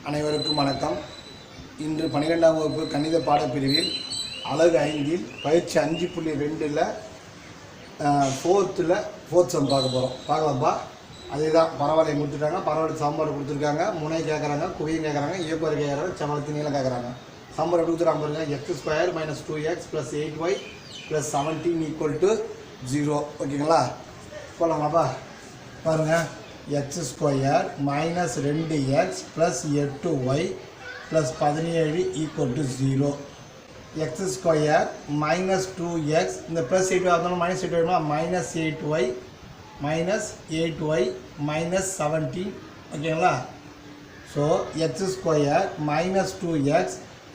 அனைவருக்கும் வணக்கம். இன்று 12ஆம் வகுப்பு கணித பாடப்பிரிவில் அலகு 5இல் பயிற்சி 5.2ல் ஃபோர்த் சம் பார்க்கலாம்ப்பா. அதுதான் பரவாயில்லை கொடுத்துட்டாங்க. பரவாயில்ல சாம்பார் கொடுத்துருக்காங்க. முனை கேட்குறாங்க, குவியும் கேட்குறாங்க, இயக்குவர் கேட்குறாங்க, சமலத்து நீளம் கேட்குறாங்க. சாம்பார் கொடுத்துருக்காங்க பாருங்க. x² - 2x + 8y + 17 = 0. ஓகேங்களா? போகலாமாப்பா? பாருங்கள். x² - 2x + 8y + 17 = 0. x² - 2x இந்த ப்ளஸ் 8y இருந்தாலும் மைனஸ் 8y -8y -8y - 17. ஓகேங்களா? ஸோ x² - 2x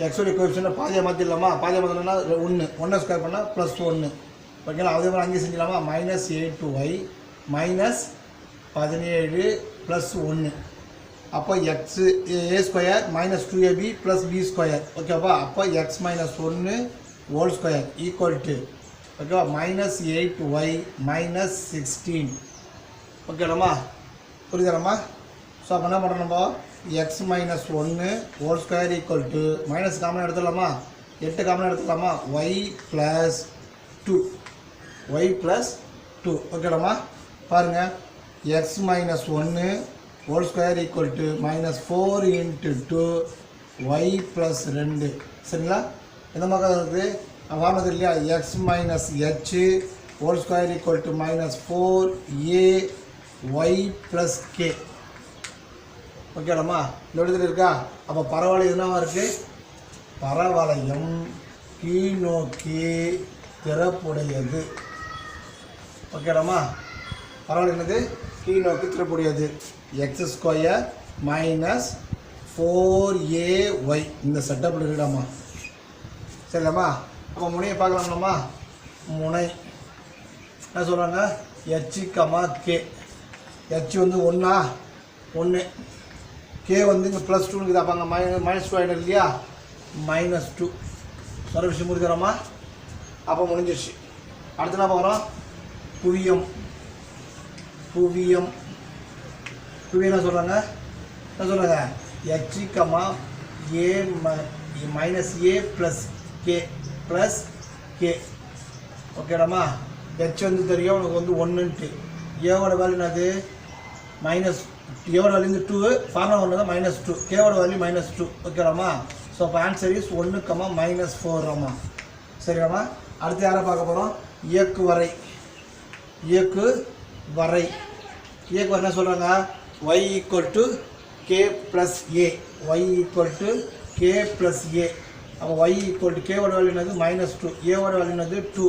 எக்ஸோடைய கோஎஃபிஷியன்ட் பாதியாக மாற்றிடலாமா? பாதியாக மாற்றினா 1 ஸ்கொயர் பண்ணால் +1. ஓகேங்களா? அதே மாதிரி அங்கே செஞ்சிடலாமா? -8y -17 + 1. அப்போ a² - 2ab + b². ஓகேப்பா? அப்போ x - 1 2 = ஓகேவா -8y -16. ஓகேடாம்மா? புரியுதாம்மா? ஸோ அப்போ என்ன பண்ணுறோம் நம்ம? x - 1 2 = minus common எடுத்துடலாமா? 8 common எடுத்துடலாமா? y + 2 ஓகேடாம்மா? பாருங்கள். x - 1 2 = -4 × 2 y + 2. சரிங்களா? எந்த மாதிரி இருக்குது வானது இல்லையா? x - h (2) -4a y + k. ஓகேடாம்மா? இந்த இடத்துல இருக்கா? அப்போ பரவளையம் என்னவா இருக்குது? பரவளையம் கீழ்நோக்கி திறப்புடையது. ஓகேடாம்மா? பரவளையம் என்னது? கீழ்நோக்கி திறப்புடையது. x² - 4ay இந்த செட்டப்பில் இருக்குடாம்மா. சரிடாம்மா? அப்போ முனையை பார்க்கலாம்லாம்மா? முனை என்ன சொல்கிறாங்க? h, k. h வந்து 1 k வந்து இங்கே +2 இருக்குது. அப்போ அங்கே -2 ஆகிடும் இல்லையா? -2. சொல்கிற விஷயம் முடிஞ்சிடறாம்மா? அப்போ முடிஞ்சிடுச்சு. அடுத்து என்ன பார்க்குறோம்? குவியம் என்ன சொல்கிறாங்க? என்ன சொல்கிறாங்க? h, a - k ஓகேடாம்மா? h வந்து தெரியும் உனக்கு வந்து 1ன்ட்டு. ஏவோட வேல்யூ என்னது? ஏவோட வேல்யூ வந்து 2. ஃபார்முலா ஒன்று தான் -2. கேவோட வேல்யூ -2. ஓகேடாம்மா? ஸோ அப்போ ஆன்சர் இஸ் 1, -4 ஆமாம். சரிடாம்மா? அடுத்து யாரை பார்க்க போகிறோம்? இயக்குவரை என்ன சொல்கிறாங்க? y = k + a அப்போ y = k ஓட வேல்யூ என்னது? -2. a ஓட வேல்யூ என்னது? 2.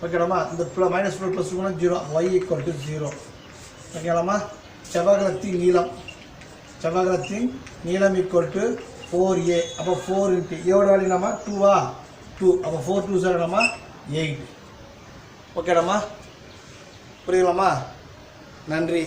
ஓகேடாம்மா? இந்த -2 + 2 0. y = 0. ஓகேடாம்மா? செவ்வகத்தின் நீளம் = 4a. அப்போ 4 × a ஓட வேல்யூ என்னம்மா? 2. அப்போ 4 2 என்னம்மா? 8. ஓகேடாம்மா? புரியுங்களாம்மா? நன்றி.